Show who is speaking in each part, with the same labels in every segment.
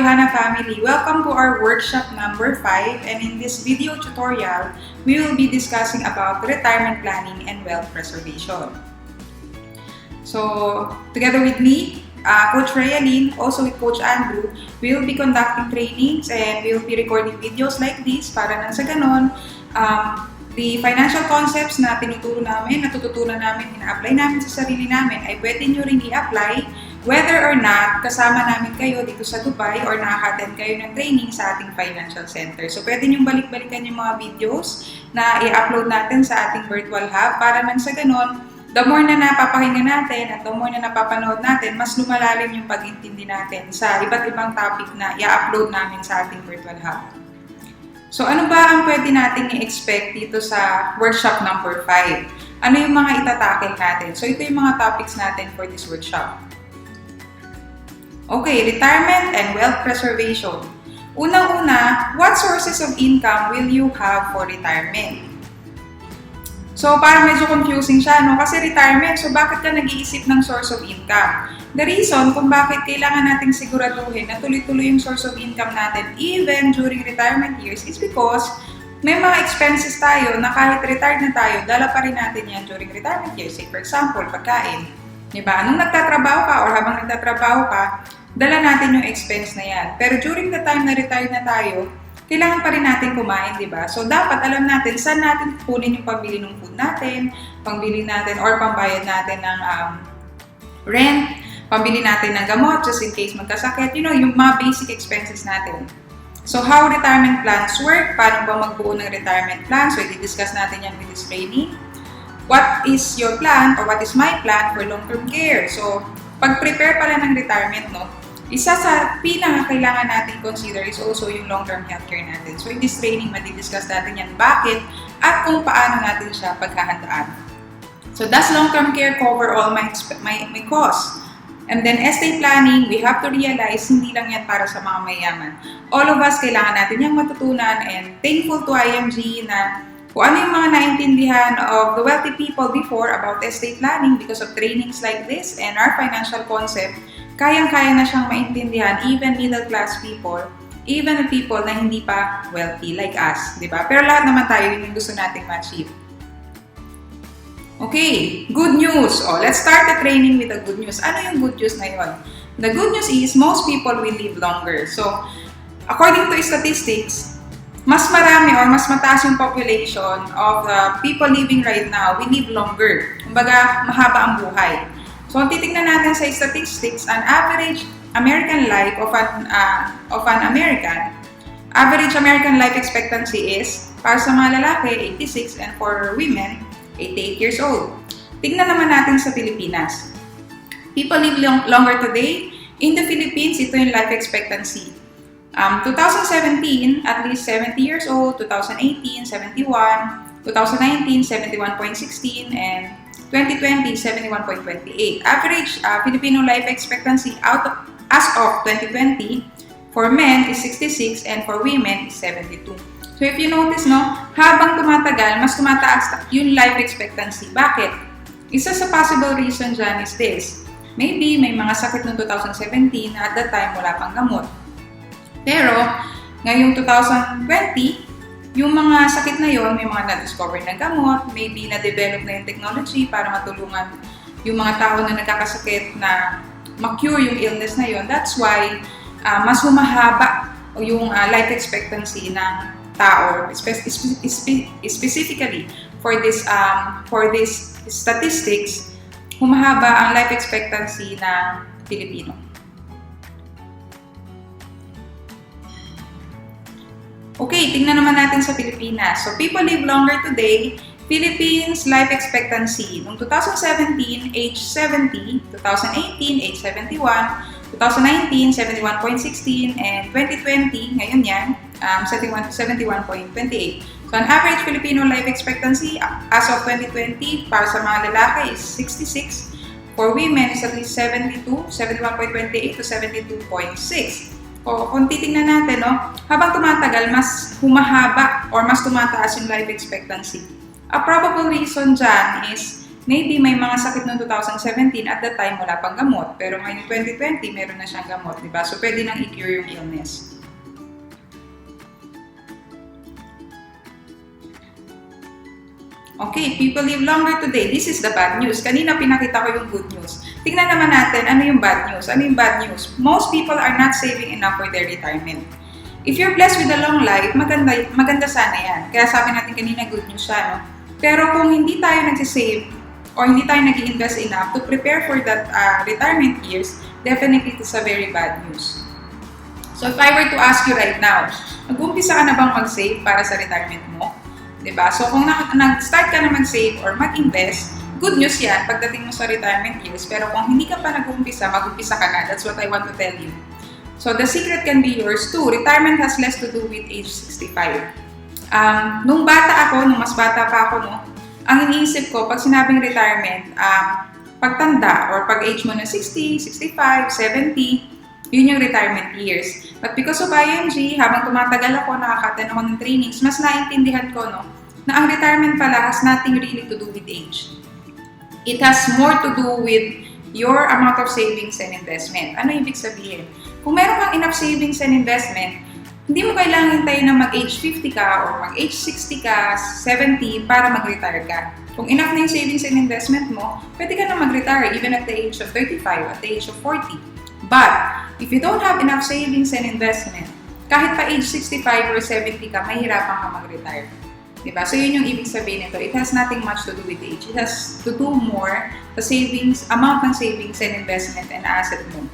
Speaker 1: Ohana family, welcome to our workshop number 5, and in this video tutorial, we will be discussing about retirement planning and wealth preservation. So, together with me, Coach Realyn, also with Coach Andrew, we will be conducting trainings and we will be recording videos like this para nang sa ganon, the financial concepts na tinuturo namin, natututunan namin, ina-apply namin sa sarili namin ay pwede nyo rin i-apply whether or not kasama namin kayo dito sa Dubai or nakaka-attend kayo ng training sa ating financial center. So, pwede nyo balik-balikan yung mga videos na i-upload natin sa ating virtual hub para nang sa ganon, the more na napapakinggan natin at the more na napapanood natin, mas lumalalim yung pag-intindi natin sa iba't ibang topic na i-upload namin sa ating virtual hub. So, ano ba ang pwede natin i-expect dito sa workshop number 5? Ano yung mga itatackle natin? So, ito yung mga topics natin for this workshop. Okay, retirement and wealth preservation. Unang-una, what sources of income will you have for retirement? So, parang medyo confusing siya, no? Kasi retirement, so bakit ka nag-iisip ng source of income? The reason kung bakit kailangan nating siguraduhin na tuloy-tuloy yung source of income natin even during retirement years is because may mga expenses tayo na kahit retired na tayo, dala pa rin natin yan during retirement years. Say, for example, pagkain. Diba? Nung nagtatrabaho ka or habang nagtatrabaho ka, dala natin yung expense na yan. Pero during the time na retired na tayo, kailangan pa rin natin kumain, di ba? So, dapat alam natin saan natin kunin yung pambili ng food natin, pangbili natin or pambayad natin ng rent, pambili natin ng gamot just in case magkasakit, you know, yung mga basic expenses natin. So, how retirement plans work? Paano ba magbuo ng retirement plan? So, i-discuss natin yan with this training. What is your plan or what is my plan for long-term care? So, pag-prepare pala ng retirement, no? Isa sa pinaka-kailangan natin consider is also yung long-term healthcare natin. So, in this training, madidiscuss natin yan bakit at kung paano natin siya paghahandaan. So, does long-term care cover all my costs? And then, estate planning, we have to realize, hindi lang yan para sa mga mayaman. All of us, kailangan natin yung matutunan and thankful to IMG na kung ano yung mga naintindihan of the wealthy people before about estate planning because of trainings like this and our financial concept, kayang-kaya na siyang maintindihan even middle-class people, even the people na hindi pa wealthy like us, di ba? Pero lahat naman tayo yung gusto nating ma-achieve. Okay, good news. Oh, let's start the training with the good news. Ano yung good news na yun? The good news is most people will live longer. So, according to statistics, mas marami or mas mataas yung population of the people living right now will live longer. Kumbaga, mahaba ang buhay. So, kung titignan natin sa statistics, an average American life of an American, average American life expectancy is, para sa mga lalaki, 86 and for women, 88 years old. Tignan naman natin sa Pilipinas. People live longer today. In the Philippines, ito yung life expectancy. 2017, at least 70 years old. 2018, 71. 2019, 71.16. And 2020, 71.28. Average Filipino life expectancy as of 2020 for men is 66 and for women is 72. So if you notice, no, habang tumatagal, mas tumataas yung life expectancy. Bakit? Isa sa possible reason dyan is this. Maybe may mga sakit noong 2017 na at that time wala pang gamot. Pero, ngayong 2020, yung mga sakit na yon, may mga na-discover na gamot, maybe na-develop na yung technology para matulungan yung mga tao na nagkakasakit na ma-cure yung illness na yon. That's why mas humahaba yung life expectancy ng tao, specifically for this statistics, humahaba ang life expectancy ng Pilipino. Okay, tingnan naman natin sa Pilipinas. So, people live longer today. Philippines life expectancy. Noong 2017, age 70. 2018, age 71. 2019, 71.16. And 2020, ngayon yan, 71.28. So, an average Filipino life expectancy as of 2020 para sa mga lalaki is 66. For women is at least 72, 71.28 to 72.6. O kung titingnan natin, no, habang tumatagal, mas humahaba or mas tumataas yung life expectancy. A probable reason dyan is maybe may mga sakit noong 2017, at that time wala pang gamot. Pero ngayon 2020, meron na siyang gamot, di ba? So, pwede nang i-cure yung illness. Okay, people live longer today. This is the bad news. Kanina pinakita ko yung good news. Tingnan naman natin, ano yung bad news? Ano yung bad news? Most people are not saving enough for their retirement. If you're blessed with a long life, maganda sana yan. Kaya sabi natin kanina, good news siya, no? Pero kung hindi tayo nagsisave or hindi tayo nag-invest enough to prepare for that retirement years, definitely it's a very bad news. So if I were to ask you right now, nag-umpisa ka na bang mag-save para sa retirement mo? Diba? So kung nag-start ka na mag-save or mag-invest, good news yan pagdating mo sa retirement years. Pero kung hindi ka pa nag-umpisa, mag-umpisa ka na. That's what I want to tell you. So the secret can be yours too. Retirement has less to do with age 65. Nung mas bata pa ako, no, ang iniisip ko, pag sinabing retirement, pagtanda or pag-age mo na 60, 65, 70, yun yung retirement years. But because of IMG, habang tumatagal ako, nakaka-attend ako ng trainings, mas naintindihan ko, no, na ang retirement pala has nothing really to do with age. It has more to do with your amount of savings and investment. Ano ibig sabihin? Kung meron kang enough savings and investment, hindi mo kailangan hintayin na mag-age 50 ka or mag-age 60 ka, 70 para mag-retire ka. Kung enough na yung savings and investment mo, pwede ka na mag-retire even at the age of 35, at the age of 40. But, if you don't have enough savings and investment, kahit pa age 65 or 70 ka, mahirapan ka mag-retire. Diba? So, yun yung ibig sabihin nito. It has nothing much to do with age. It has to do more the savings, amount ng savings and investment and asset mo.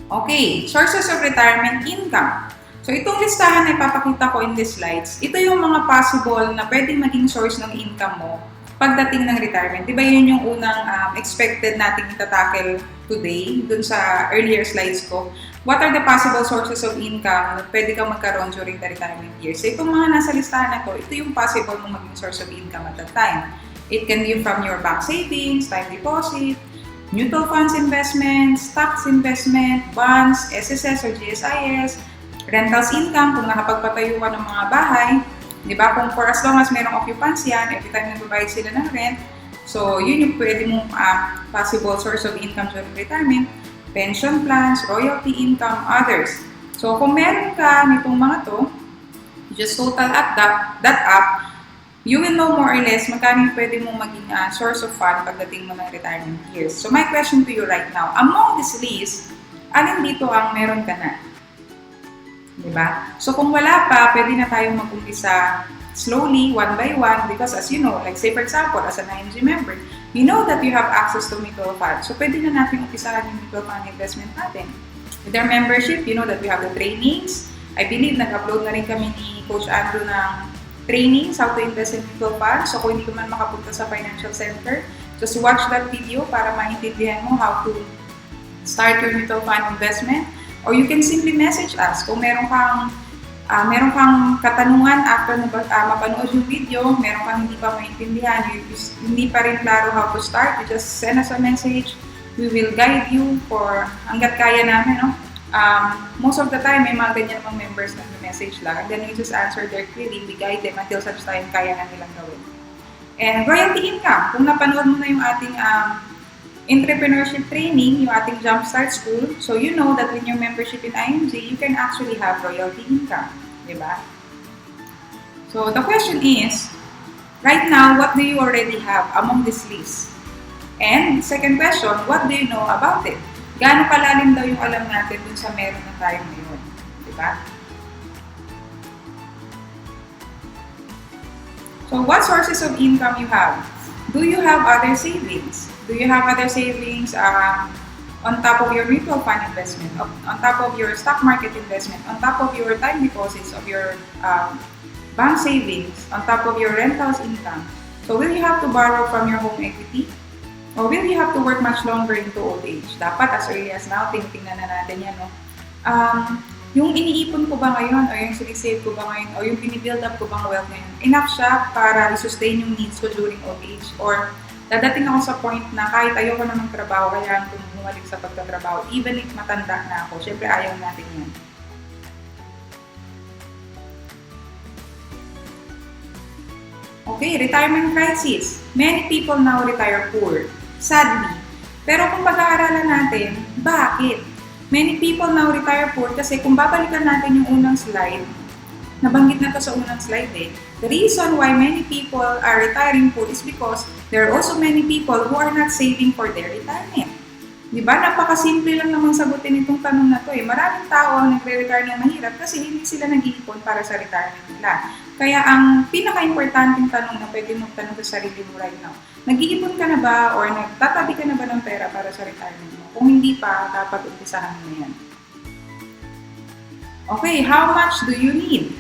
Speaker 1: Okay, sources of retirement income. So, itong listahan na ipapakita ko in these slides, ito yung mga possible na pwedeng maging source ng income mo pagdating ng retirement. Diba yun yung unang expected nating itatakil today, dun sa earlier slides ko. What are the possible sources of income na pwede kang magkaroon during the retirement years? So, itong mga nasa listahan na to, ito yung possible mong maging source of income at that time. It can be from your bank savings, time deposit, mutual funds investments, stocks investment, bonds, SSS or GSIS, rentals income kung nakapagpatayo ka ng mga bahay. Diba? Kung for as long as merong occupancy yan, every time nag-provide sila ng rent, so yun yung pwede mong possible source of income during retirement. Pension plans, royalty income, others. So, kung meron ka nitong mga to, just total at that up, you will know more or less magkano yung pwede mong maging source of fund pagdating mo ng retirement years. So, my question to you right now, among this list, alin dito ang meron ka na? Diba? So, kung wala pa, pwede na tayong mag-umpisa slowly, one by one, because as you know, like say for example, as an IMG member, you know that you have access to mutual funds. So, pwede na natin umpisahan yung mutual fund investment natin. With our membership, you know that we have the trainings. I believe nag-upload na rin kami ni Coach Andrew ng trainings, how to invest in mutual funds. So, kung hindi ka man makapunta sa financial center, just watch that video para maintindihan mo how to start your mutual fund investment. Or you can simply message us kung meron kang katanungan after mapanood yung video, meron kang hindi pa maintindihan, hindi pa rin klaro how to start, you just send us a message. We will guide you for hanggat kaya namin, no? Most of the time, may mga ganyan mga members na message lang. And then we just answer their query, we guide them until such time kaya na nilang gawin. And royalty income, kung napanood mo na yung ating entrepreneurship training, yung ating Jumpstart School, so you know that with your membership in IMG, you can actually have royalty income, diba? So the question is, right now, what do you already have among this list? And second question, what do you know about it? Gaano kalalim daw yung alam natin dun sa meron na tayo ngayon, diba? So what sources of income you have? Do you have other savings? Do you have other savings on top of your mutual fund investment, on top of your stock market investment, on top of your time deposits of your bank savings, on top of your rentals income? So will you have to borrow from your home equity? Or will you have to work much longer into old age? Dapat as early as now, tingnan na natin yan, no? Yung iniipon ko ba ngayon, o yung sinisave ko ba ngayon, o yung binibuild up ko bang wealth ngayon, enough siya para i-sustain yung needs ko during old age? Or dadating ako sa point na kahit ayoko na magtrabaho, kaya kung bumalik sa pagtatrabaho, even if matanda na ako, syempre ayaw natin yan. Okay, retirement crisis. Many people now retire poor, sadly. Pero kung pag-aaralan natin, bakit? Many people now retire poor kasi kung babalikan natin yung unang slide, nabanggit na to sa unang slide eh. The reason why many people are retiring poor is because there are also many people who are not saving for their retirement. Diba? Napakasimple lang naman sagutin itong tanong na to eh. Maraming tao ang nagre-retire ng mahirap kasi hindi sila nag-iipon para sa retirement nila. Kaya ang pinaka-importanting tanong na pwede mong tanong sa sarili mo right now, nag-iipon ka na ba or nagtatabi ka na ba ng pera para sa retirement mo? Kung hindi pa, dapat umpisahan mo yan. Okay, how much do you need?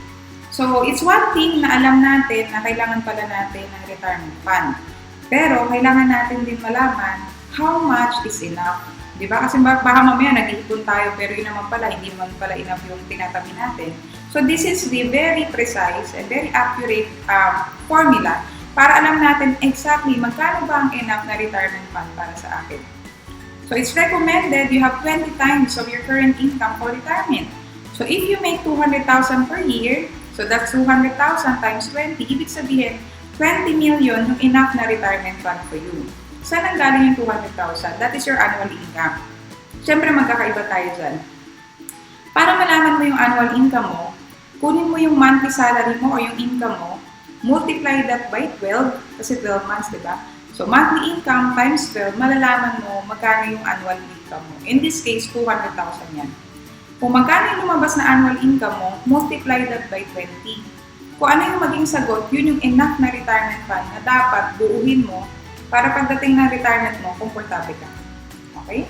Speaker 1: So, it's one thing na alam natin na kailangan pala natin ng retirement fund. Pero, kailangan natin din malaman how much is enough. Diba? Kasi baka mamaya nag-iipon tayo pero yun naman pala, hindi naman pala enough yung tinatabi natin. So, this is the very precise and very accurate formula para alam natin exactly magkano ba ang enough na retirement fund para sa akin. So, it's recommended you have 20 times of your current income for retirement. So, if you make 200,000 per year, so that's 200,000 times 20, ibig sabihin, 20 million yung enough na retirement fund for you. Saan ang galing yung 200,000? That is your annual income. Siyempre, magkakaiba tayo dyan. Para malaman mo yung annual income mo, kunin mo yung monthly salary mo o yung income mo, multiply that by 12, kasi 12 months, diba? So, monthly income times 12, malalaman mo magkano yung annual income mo. In this case, 200,000 yan. Kung magkano yung lumabas na annual income mo, multiply that by 20. Kung ano yung maging sagot, yun yung enough na retirement fund na dapat buuhin mo para pagdating ng retirement mo, komportable ka. Okay?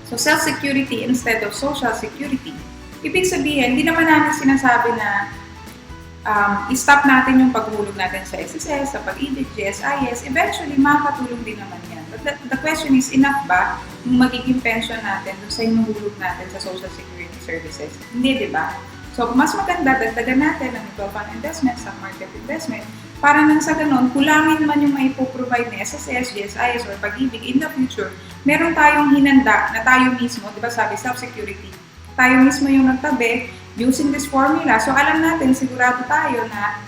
Speaker 1: So, self-security instead of social security. Ibig sabihin, hindi naman namin sinasabi na i-stop natin yung paghulog natin sa SSS, sa pag-ibig, GSIS. Eventually, makakatulong din naman yan. But the question is, enough ba yung magiging pension natin dun sa inuhulog natin sa social security services? Hindi, di ba? So, mas maganda, dagdagan natin ang mutual fund investment, stock market investment, para nang sa ganun, kulangin man yung maipoprovide na SSS, GSIS, or pag-ibig in the future, meron tayong hinanda na tayo mismo, di ba sabi, self-security, tayo mismo yung nagtabi using this formula. So, alam natin, sigurado tayo na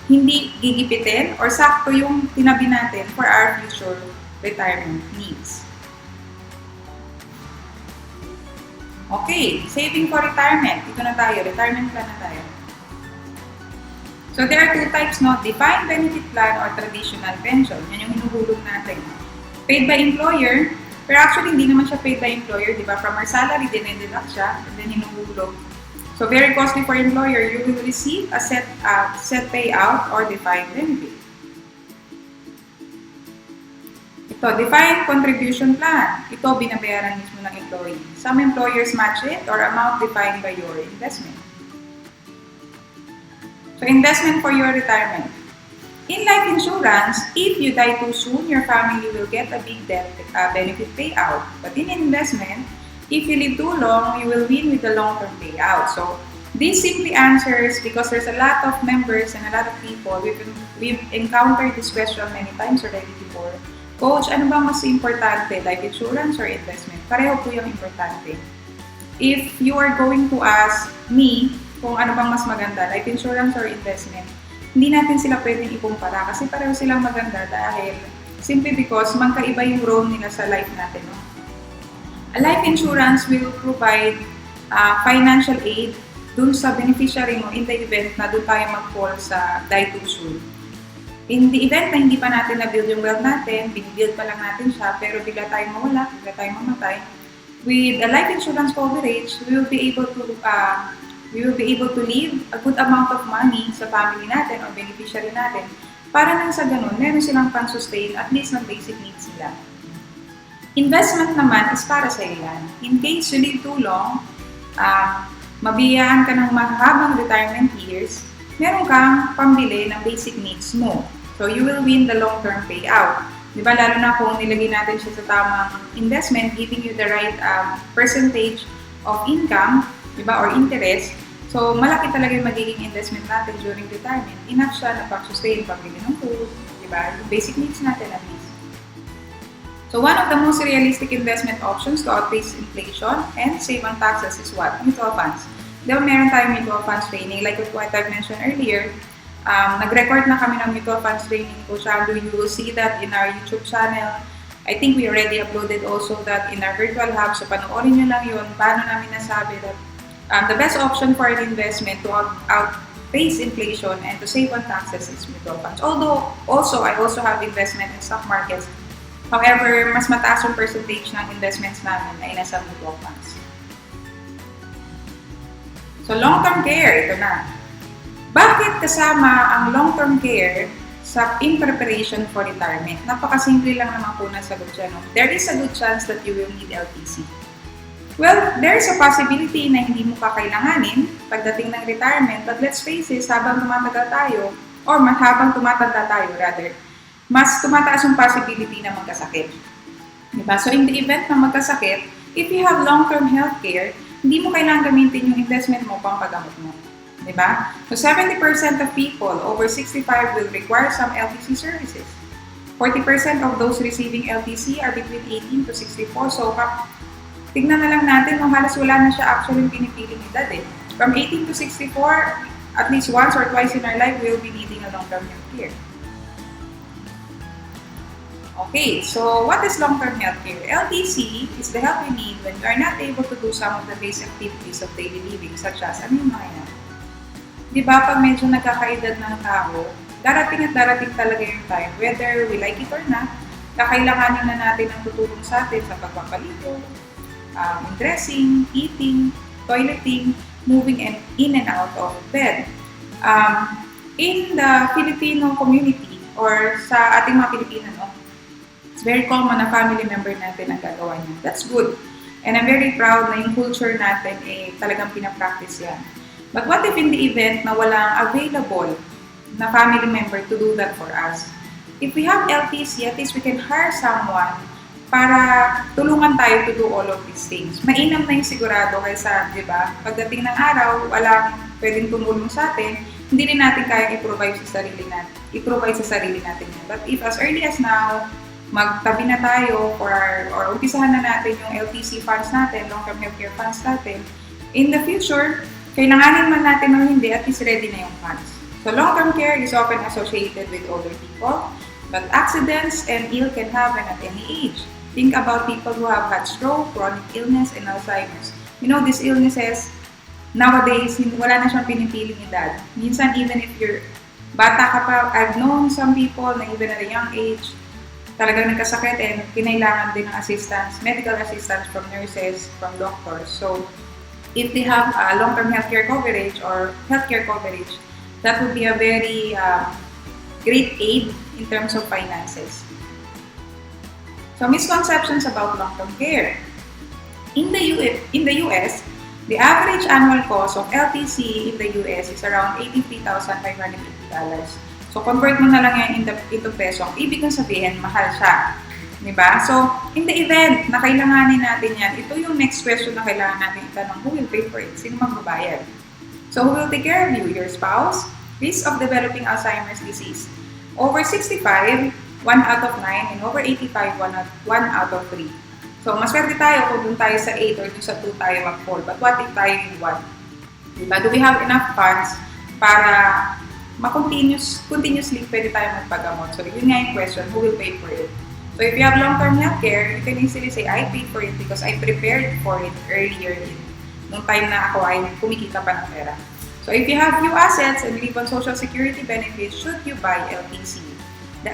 Speaker 1: hindi gigipitin or sakto yung tinabi natin for our future retirement needs. Okay, saving for retirement. Ito na tayo, retirement plan na tayo. So, there are two types, no? Defined benefit plan or traditional pension. Yan yung hinuhulog natin. Paid by employer, pero actually, hindi naman siya paid by employer, di ba? From our salary, din-deduct siya, and then hinuhulog. So, very costly for employer. You will receive a set payout or defined benefit. Ito, defined contribution plan. Ito, binabayaran mismo ng employee. Some employers match it or amount defined by your investment. So, investment for your retirement. In life insurance, if you die too soon, your family will get a big death benefit payout. But in investment, if you live too long, you will win with the long-term payout. So, this simply answers because there's a lot of members and a lot of people. We've encountered this question many times already before. Coach, ano ba mas importante? Life insurance or investment? Pareho po yung importante. If you are going to ask me kung ano bang mas maganda, life insurance or investment, hindi natin sila pwedeng ikumpara kasi pareho silang maganda dahil simply because magkaiba yung role nila sa life natin. No? A life insurance will provide financial aid dun sa beneficiary mo in the event na dun tayo mag-fall sa die too soon. In the event na hindi pa natin na-build yung wealth natin, binibuild pa lang natin siya, pero bigla tayong mawala, bigla tayong mamatay, with a life insurance coverage, we will be able to leave a good amount of money sa family natin or beneficiary natin para nang sa ganun, meron silang pan-sustain at least ng basic needs nila. Investment naman is para sa ilan. In case you live too long, mabiyaan ka ng mahabang retirement years, meron kang pambili ng basic needs mo. So, you will win the long-term payout. Diba, lalo na kung nilagay natin siya sa tamang investment, giving you the right percentage of income, diba, or interest. So, malaki talaga yung magiging investment natin during retirement. Enough siya na pag-sustain, pag-bili ng food, diba, yung basic needs natin at least. So, one of the most realistic investment options to outpace inflation and save on taxes is what? Mutual funds. di ba meron tayong mutual funds training, like what I've mentioned earlier, nag-record na kami ng mutual funds training ko siya. You will see that in our YouTube channel. I think we already uploaded also that in our virtual hub. So panoorin nyo lang yun. Paano namin nasabi that the best option for an investment to outpace inflation and to save on taxes is mutual funds. Although, I also have investment in stock markets. However, mas mataas yung percentage ng investments namin ay nasa mutual funds. So, long-term care, ito na. Bakit kasama ang long-term care in preparation for retirement? Napakasimple lang naman po na sagot dyan. No? There is a good chance that you will need LTC. Well, there is a possibility na hindi mo kakailanganin pagdating ng retirement, but let's face it, habang tumatagal tayo, or habang tumatanda tayo rather, mas tumataas yung possibility na magkasakit. Diba? So, in the event na magkasakit, if you have long-term healthcare, hindi mo kailangan gamitin yung investment mo pang paggamot mo. Diba? So, 70% of people over 65 will require some LTC services. 40% of those receiving LTC are between 18 to 64. So, tignan na lang natin, halos wala na siya actually pinipiling edad eh. From 18 to 64, at least once or twice in our life, we'll be needing a long-term health care. Okay, so what is long-term health care? LTC is the help you need when you are not able to do some of the basic activities of daily living, such as, ano yung mga yan? Diba, pag medyo nagkakaedad ng tao, darating at darating talaga yung time, whether we like it or not, kakailanganin na natin ang tutulong sa atin sa pagpapaligo, dressing, eating, toileting, moving in and out of bed. In the Filipino community, or sa ating mga Pilipino, no, it's very common na family member natin ang gagawa niya. That's good. And I'm very proud na yung culture natin talagang pinapractice yan. But what if in the event na walang available na family member to do that for us? If we have LTC, at least we can hire someone para tulungan tayo to do all of these things. Mainam na yung sigurado kaysa, di ba, pagdating ng araw, walang pwedeng tumulong sa atin, hindi rin natin kaya i-provide sa sarili natin yan. But if as early as now, magtabi na tayo or umpisahan na natin yung LTC funds natin, long-term healthcare funds natin, in the future, kailanganin man natin o hindi, at least ready na yung funds. So long-term care is often associated with older people, but accidents and ill can happen at any age. Think about people who have had stroke, chronic illness, and Alzheimer's. You know, these illnesses, nowadays, wala na siyang pinipiling edad. Minsan, even if you're bata ka pa, I've known some people na even at a young age, talagang nagkasakit and kinailangan din ng assistance, medical assistance from nurses, from doctors. So, if they have long-term healthcare coverage or healthcare coverage, that would be a very great aid in terms of finances. So, misconceptions about long-term care. In the US, the average annual cost of LTC in the US is around $83,580. So, convert mo na lang yan into peso. Ibig kong sabihin, mahal siya. Diba? So, in the event na kailanganin natin yan, ito yung next question na kailangan natin itanong, who will pay for it? Sino magbabayad? So, who will take care of you? Your spouse? Risk of developing Alzheimer's disease. Over 65, 1 out of 9, and over 85, 1 out of 3. So, maswerte tayo kung dun tayo sa 8 or dun sa 2 tayo mag-fall. But what if tayo yung 1? Diba? Do we have enough funds para continuously pwede tayo magpagamot? So, yun nga yung question, who will pay for it? So, if you have long-term healthcare, you can easily say, I paid for it because I prepared for it earlier nung time na ako ay kumikita pa ng pera. So, if you have few assets and live on Social Security benefits, should you buy LTC? The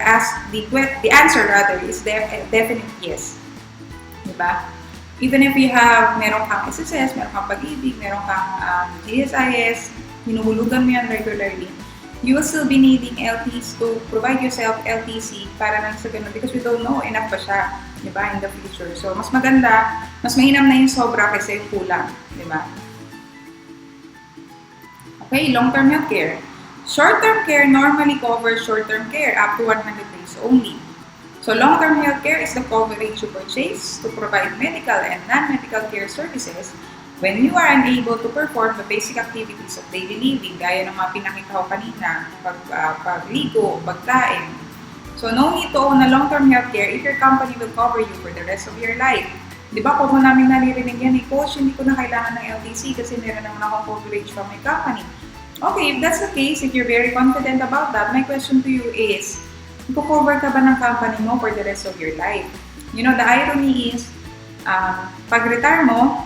Speaker 1: answer rather is definite yes. Diba? Even if you have, meron kang SSS, meron kang pag-ibig, meron kang GSIS, hinuhulugan mo yan regularly, you will still be needing LTC to provide yourself LTC para lang sa ganun because we don't know enough pa siya, di ba, in the future. So, mas maganda, mas mainam na yung sobra kaysa yung kulang, di ba? Okay, long-term healthcare. Short-term care normally covers short-term care up to 100 days only. So, long-term healthcare is the coverage you purchase to provide medical and non-medical care services when you are unable to perform the basic activities of daily living, gaya ng mga pinakita ko kanina, pagligo, pagkain. So, no need to own a long-term healthcare if your company will cover you for the rest of your life. Di ba, kung namin naririnig yan, Coach, gosh, hindi ko na kailangan ng LTC kasi meron naman akong coverage from my company. Okay, if that's the case, if you're very confident about that, my question to you is, cover ka ba ng company mo for the rest of your life? You know, the irony is, pag-retire mo,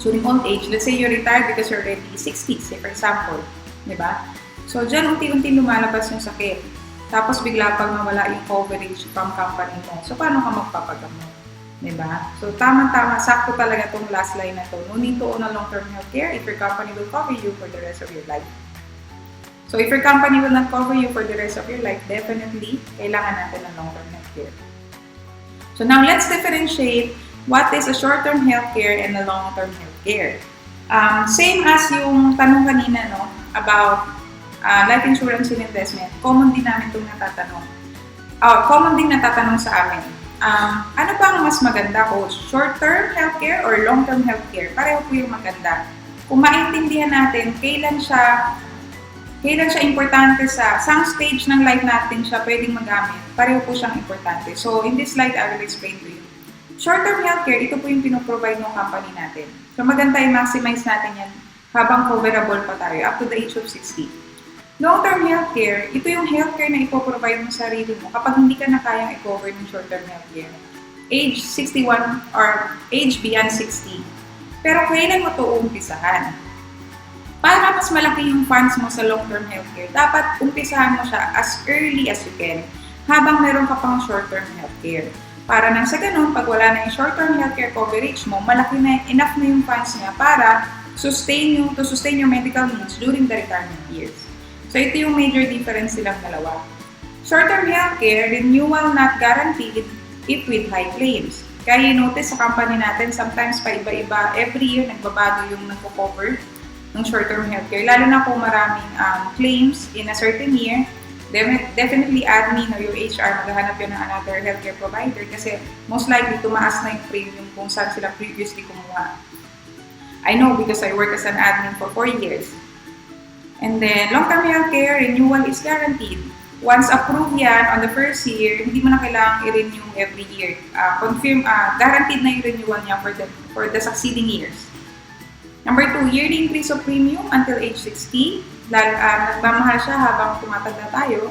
Speaker 1: during old age, let's say you retire because you're already 60, say for example, di ba? So, dyan unti-unti lumalabas yung sakit. Tapos bigla pag mawala yung coverage from company mo. So, paano ka magpapagamot? Diba? So, tama-tama, sakto talaga itong last line na to. No need to own a long-term healthcare if your company will cover you for the rest of your life. So, if your company will not cover you for the rest of your life, definitely, kailangan natin ng long-term healthcare. So, now let's differentiate what is a short-term healthcare and a long-term healthcare. Same as yung tanong kanina, no, about life insurance and investment, common din namin itong natatanong. Common din natatanong sa amin. Ano ba ang mas maganda ko? Short-term healthcare or long-term healthcare? Pareho po yung maganda. Kung maintindihan natin, kailan siya importante sa some stage ng life natin siya pwedeng magamit, pareho po siyang importante. So, in this slide, I will explain to you. Short-term healthcare, ito po yung pinoprovide ng company natin. So, maganda i-maximize natin yan habang coverable pa tayo up to the age of 60. Long-term healthcare, ito yung healthcare na ipoprovide mo sa sarili mo kapag hindi ka na kayang i-cover ng short-term healthcare. Age 61 or age beyond 60. Pero kailan mo ito uumpisahan? Para mas malaki yung funds mo sa long-term healthcare, dapat umpisahan mo siya as early as you can habang meron ka pang short-term healthcare. Para nang sa ganun, pag wala na yung short-term healthcare coverage mo, malaki na, enough na yung funds niya para to sustain your medical needs during the retirement years. So, ito yung major difference silang dalawa. Short-term healthcare, renewal not guaranteed if with high claims. Kaya notice sa company natin, sometimes pa iba-iba, every year nagbabago yung nagpo-cover ng short-term healthcare. Lalo na kung maraming claims in a certain year, definitely admin or yung HR maghahanap yun ng another healthcare provider kasi most likely tumaas na yung premium kung saan sila previously kumuha. I know because I work as an admin for 4 years. And then, long-term healthcare, renewal is guaranteed. Once approved yan on the first year, hindi mo na kailangang i-renew every year. Guaranteed na yung renewal niya for the succeeding years. Number 2, yearly increase of premium until age 60. Nagmamahal siya habang tumatanda tayo.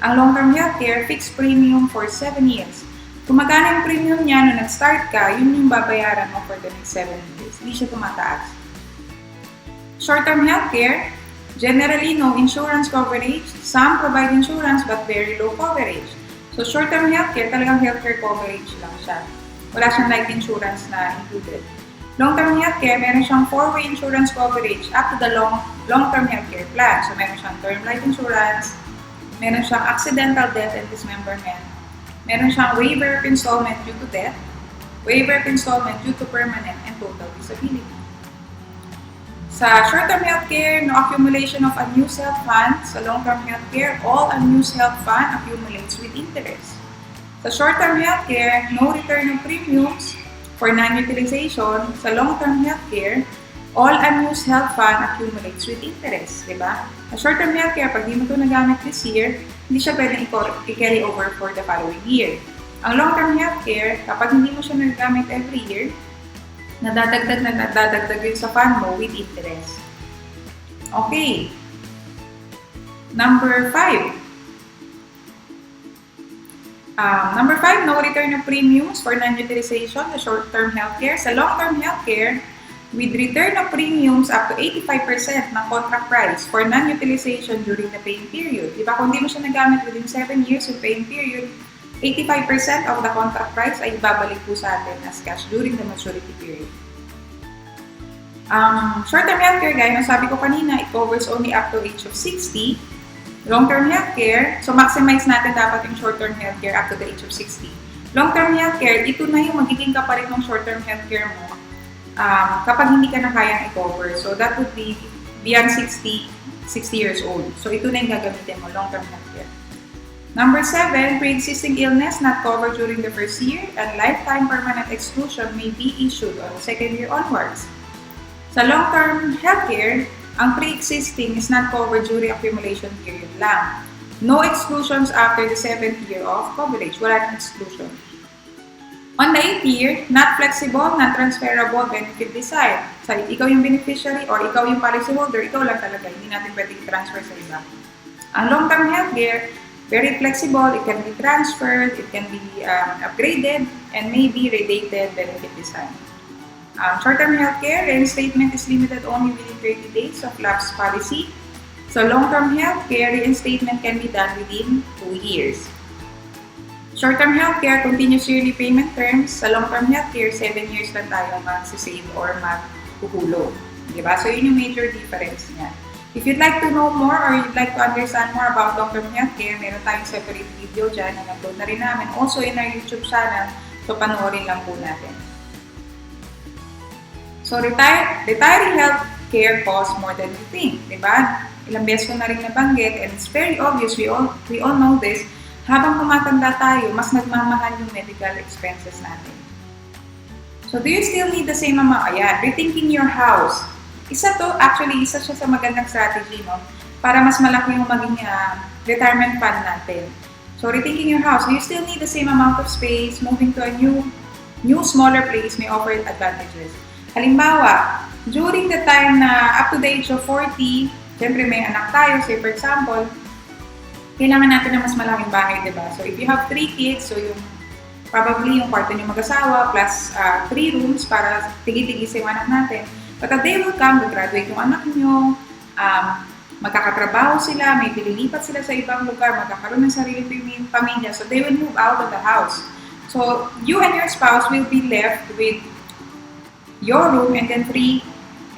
Speaker 1: Ang long-term healthcare, fixed premium for 7 years. Kung magkano yung premium niya nung nag-start ka, yun yung babayaran mo for the next 7 years. Hindi siya tumataas. Short-term healthcare, generally no insurance coverage. Some provide insurance but very low coverage. So short-term healthcare, talagang healthcare coverage lang siya. Wala siyang life insurance na included. Long-term healthcare, meron siyang 4-way insurance coverage up to the long-term healthcare plan. So, meron siyang term life insurance, meron siyang accidental death and dismemberment, meron siyang waiver of installment due to death, waiver of installment due to permanent and total disability. Sa short-term healthcare, no accumulation of unused health funds. Sa long-term healthcare, all unused health fund accumulates with interest. Sa short-term healthcare, no return of premiums for non-utilization. Sa long-term healthcare, all unused health fund accumulates with interest, di ba? Sa short-term healthcare, pag di mo ito nagamit this year, hindi siya pwedeng i-carry over for the following year. Ang long-term healthcare, kapag hindi mo siya nagamit every year, nadadagdag yun sa fund mo with interest. Okay. Number 5. Number 5, no return of premiums for non-utilization sa short-term healthcare. Sa long-term healthcare, with return of premiums up to 85% ng contract price for non-utilization during the paying period. Diba? Kung hindi mo siya nagamit within 7 years yung paying period, 85% of the contract price ay ibabalik po sa atin as cash during the maturity period. Short-term healthcare, guys, sabi ko kanina, it covers only up to age of 60. Long-term healthcare, so maximize natin dapat yung short-term healthcare up to the age of 60. Long-term healthcare, ito na yung magiging kapalit ng short-term healthcare mo kapag hindi ka na kayang i-cover. So that would be beyond 60 years old. So ito na yung gagamitin mo, long-term healthcare. Number 7, pre-existing illness not covered during the first year and lifetime permanent exclusion may be issued on the second year onwards. Sa long-term healthcare, ang pre-existing is not covered during accumulation period lang. No exclusions after the 7th year of coverage. Wala nang exclusion. On the 8th year, not flexible, not transferable benefit design. So, ikaw yung beneficiary or ikaw yung policyholder, ikaw lang talaga. Hindi natin pwedeng transfer sa iba. Ang long-term healthcare, very flexible. It can be transferred, it can be upgraded, and maybe redated benefit design. Short-term healthcare, reinstatement is limited only within 30 days of lapse policy. So, long-term healthcare, reinstatement can be done within 2 years. Short-term healthcare, continuous yearly payment terms. Sa long-term healthcare, 7 years lang tayo mag-save or mag-huhulog. Diba? So, yun yung major difference niya. If you'd like to know more or you'd like to understand more about long-term healthcare, meron tayong separate video dyan na nag-upload na rin namin. Also, in our YouTube channel. So, panoorin lang po natin. So, retiring healthcare costs more than you think. Diba? Ilang beses ko na rin nabanggit and it's very obvious. We all know this. Habang tumatanda tayo, mas nagmamahal yung medical expenses natin. So, do you still need the same amount? Ayan, rethinking your house. Isa siya sa magandang strategy, no? Para mas malaki yung maging retirement fund natin. So, rethinking your house. Do you still need the same amount of space? Moving to a new smaller place may offer advantages. Halimbawa, during the time na up to the age of 40, siyempre may anak tayo, say for example, kailangan natin ng mas malaking bahay, diba? So, if you have 3 kids, so probably yung kwarto nyo mag-asawa, plus 3 rooms para tigi-tigi sa yung anak natin. But a day will come, graduate yung anak nyo, magkakatrabaho sila, may pililipat sila sa ibang lugar, magkakaroon ng sarili pamilya, so they will move out of the house. So, you and your spouse will be left with your room and then 3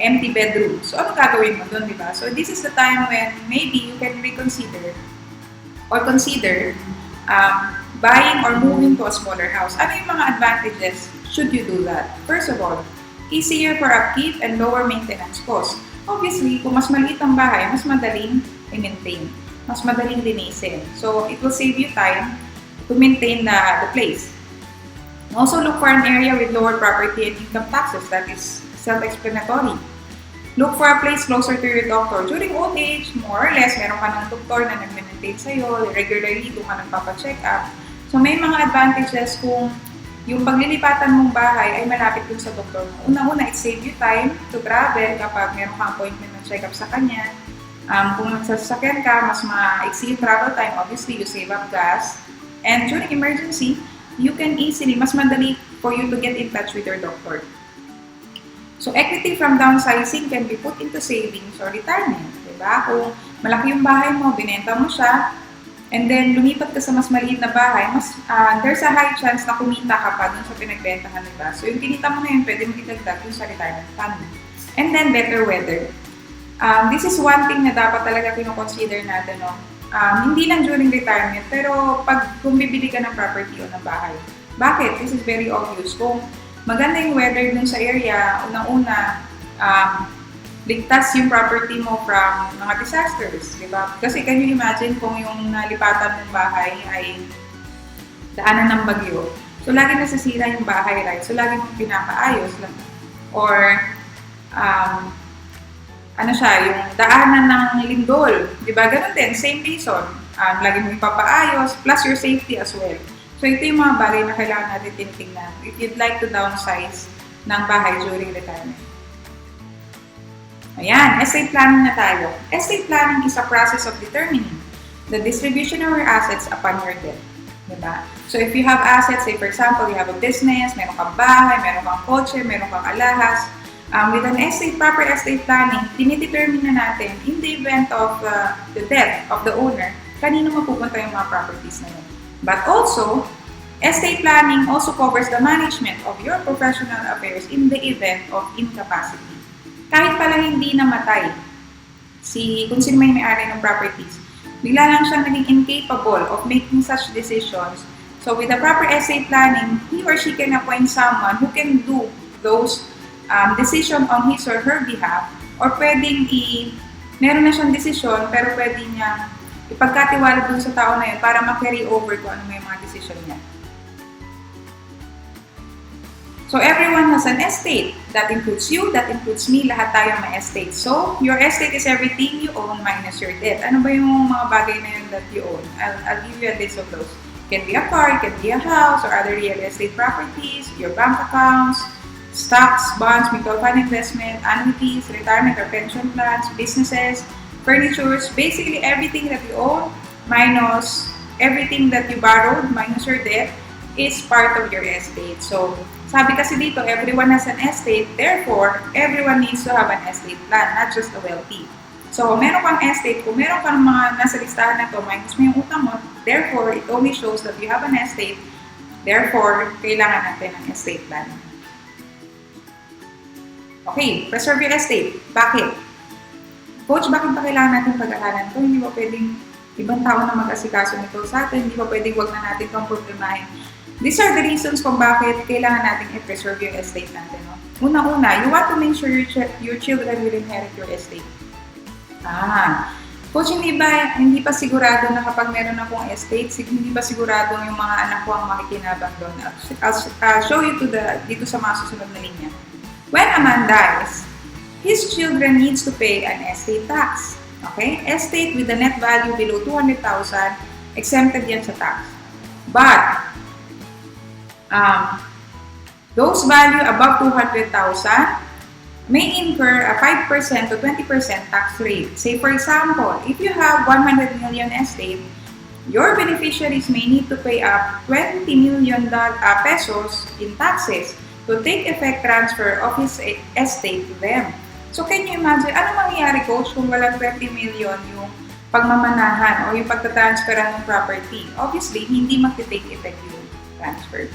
Speaker 1: empty bedrooms. So, ano gagawin mo dun, diba? So, this is the time when maybe you can reconsider or consider buying or moving to a smaller house. Ano yung mga advantages should you do that? First of all, easier for upkeep and lower maintenance costs. Obviously, kung mas maliit ang bahay, mas madaling i-maintain. Mas madaling linisin. So, it will save you time to maintain the place. Also, look for an area with lower property and income taxes. That is self-explanatory. Look for a place closer to your doctor. During old age, more or less, meron ka ng doktor na nag-maintain sa'yo, regularly doon ka nagpapacheck up. So, may mga advantages kung yung paglilipatan mong bahay ay malapit dun sa doktor mo. Una-una, it save you time to travel kapag meron kang appointment na check up sa kanya. Kung nagsasakyan ka, mas ma-exceed travel time, obviously, you save up gas. And during emergency, you can easily, mas madali for you to get in touch with your doctor. So, equity from downsizing can be put into savings or retirement. Diba? Kung malaki yung bahay mo, binenta mo siya, and then lumipat ka sa mas maliit na bahay, there's a high chance na kumita ka pa dun sa pinagbentahan, diba? So, yung kinita mo na yun, pwede mo itagdag dun sa retirement fund. And then, better weather. This is one thing na dapat talaga kino-consider natin, no? Hindi lang during retirement, pero kung bibili ka ng property o ng bahay. Bakit? This is very obvious. Kung maganda yung weather dun sa area, unang-una, ligtas yung property mo from mga disasters, di ba? Kasi can you imagine kung yung nalipatan ng bahay ay daanan ng bagyo. So, lagi nasisira yung bahay, right? So, lagi mong pinapaayos lang. Or, yung daanan ng lindol, di ba? Ganun din, same reason. Lagi mong ipapaayos, plus your safety as well. So, ito yung mga bagay na kailangan natin tinitingnan if you'd like to downsize ng bahay during retirement. Ayan, estate planning na tayo. Estate planning is a process of determining the distribution of your assets upon your death. Diba? So, if you have assets, say for example, you have a business, meron kang bahay, meron kang kotse, meron kang alahas, with an proper estate planning, tinidetermine na natin in the event of the death of the owner, kanino mapupunta yung mga properties na yun. But also, estate planning also covers the management of your professional affairs in the event of incapacity. Kahit pala hindi namatay kung sino may-ari ng properties, bigla lang siyang naging incapable of making such decisions. So with the proper estate planning, he or she can appoint someone who can do those decisions on his or her behalf, or pwedeng meron na siyang desisyon pero pwede niya ipagkatiwala dun sa tao na yun para ma-carry over kung ano may mga decision niya. So, everyone has an estate. That includes you, that includes me, lahat tayo may estate. So, your estate is everything you own minus your debt. Ano ba yung mga bagay na yun that you own? I'll give you a list of those. Can be a car, it can be a house, or other real estate properties, your bank accounts, stocks, bonds, mutual fund investment, annuities, retirement or pension plans, businesses, furnitures, basically everything that you own minus everything that you borrowed minus your debt is part of your estate. So, sabi kasi dito, everyone has an estate, therefore, everyone needs to have an estate plan, not just the wealthy. So, meron kang estate, kung meron kang mga nasa listahan na to, minus mo yung utang mo, therefore, it only shows that you have an estate, therefore, kailangan natin ng estate plan. Okay, preserve your estate. Bakit? Coach, bakit ba kailangan natin pag-aralan ito? Hindi ba pwedeng ibang tao na mag-asikaso nito sa atin? Hindi ba pwedeng wag na natin kang problemahin? These are the reasons kung bakit kailangan natin i-preserve yung estate natin. No? Una-una, you want to make sure your children will inherit your estate. Coach, hindi pa sigurado na kapag meron akong estate, hindi pa sigurado yung mga anak ko ang makikinabang doon. I'll show you dito sa mga susunod na linya. When a man dies, his children needs to pay an estate tax. Okay? Estate with the net value below 200,000, exempted yan sa tax. But, those value above 200,000 may incur a 5% to 20% tax rate. Say for example, if you have 100 million estate, your beneficiaries may need to pay up 20 million pesos in taxes to take effect transfer of his estate to them. So can you imagine, ano mangyayari, Coach, kung walang 20 million yung pagmamanahan o yung pagtatransferan ng property? Obviously, hindi mag-take effect yung transfer.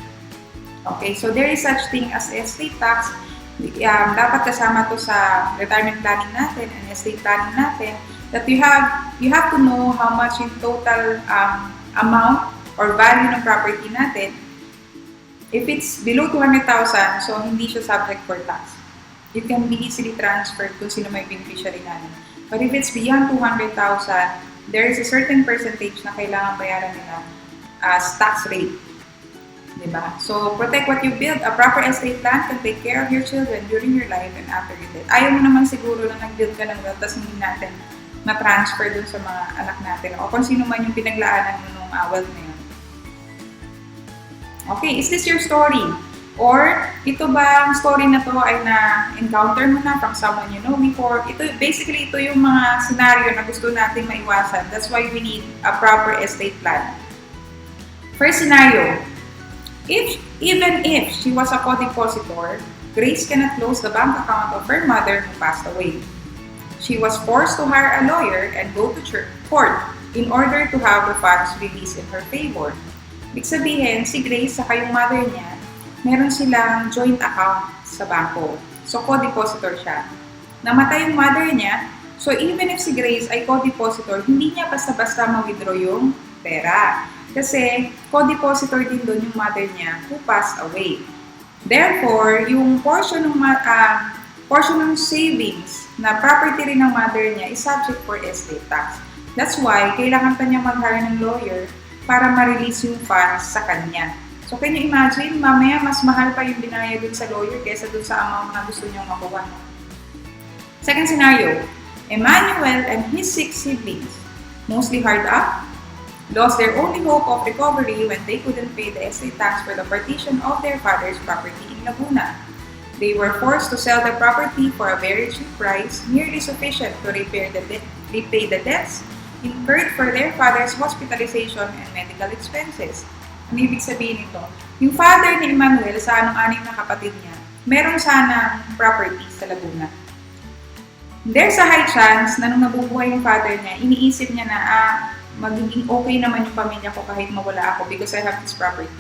Speaker 1: Okay, so there is such thing as estate tax. Dapat kasama to sa retirement planning natin and estate planning natin, that you have to know how much in total amount or value ng property natin. If it's below 200,000, so hindi siya subject for tax. It can be easily transferred kung sino may beneficiary natin. But if it's beyond 200,000, there is a certain percentage na kailangan bayaran nila as tax rate. Diba? So, protect what you build. A proper estate plan can take care of your children during your life and after your death. Ayaw mo naman siguro na nag-build ka ng wealth tapos hindi natin na-transfer dun sa mga anak natin o kung sino man yung pinaglaanan mo ng wealth na yun. Okay, is this your story? Or, ito ba ang story na to ay na-encounter mo na from someone you know before? Basically, ito yung mga scenario na gusto natin maiwasan. That's why we need a proper estate plan. First scenario, even if she was a co-depositor, Grace cannot close the bank account of her mother who passed away. She was forced to hire a lawyer and go to court in order to have the funds released in her favor. Ibig sabihin, si Grace sa yung mother niya, meron silang joint account sa bangko. So, co-depositor siya. Namatay yung mother niya, so even if si Grace ay co-depositor, hindi niya basta-basta ma-withdraw yung pera. Kasi co-depositor din doon yung mother niya who passed away. Therefore, yung portion ng savings na property rin ng mother niya is subject for estate tax. That's why, kailangan pa niya mag-hire ng lawyer para ma-release yung funds sa kanya. So, can you imagine, mamaya mas mahal pa yung binayad dun sa lawyer kaysa dun sa amount na gusto niyong makuha. Second scenario, Emmanuel and his 6 siblings, mostly hard up, lost their only hope of recovery when they couldn't pay the estate tax for the partition of their father's property in Laguna. They were forced to sell the property for a very cheap price, nearly sufficient to repay the debts incurred for their father's hospitalization and medical expenses. Ano ibig sabihin nito? Yung father ni Emmanuel sa anim na kapatid niya, meron sanang property sa Laguna. There's a high chance na nung nabubuhay yung father niya, iniisip niya na magiging okay naman yung pamilya ko kahit mawala ako because I have this property.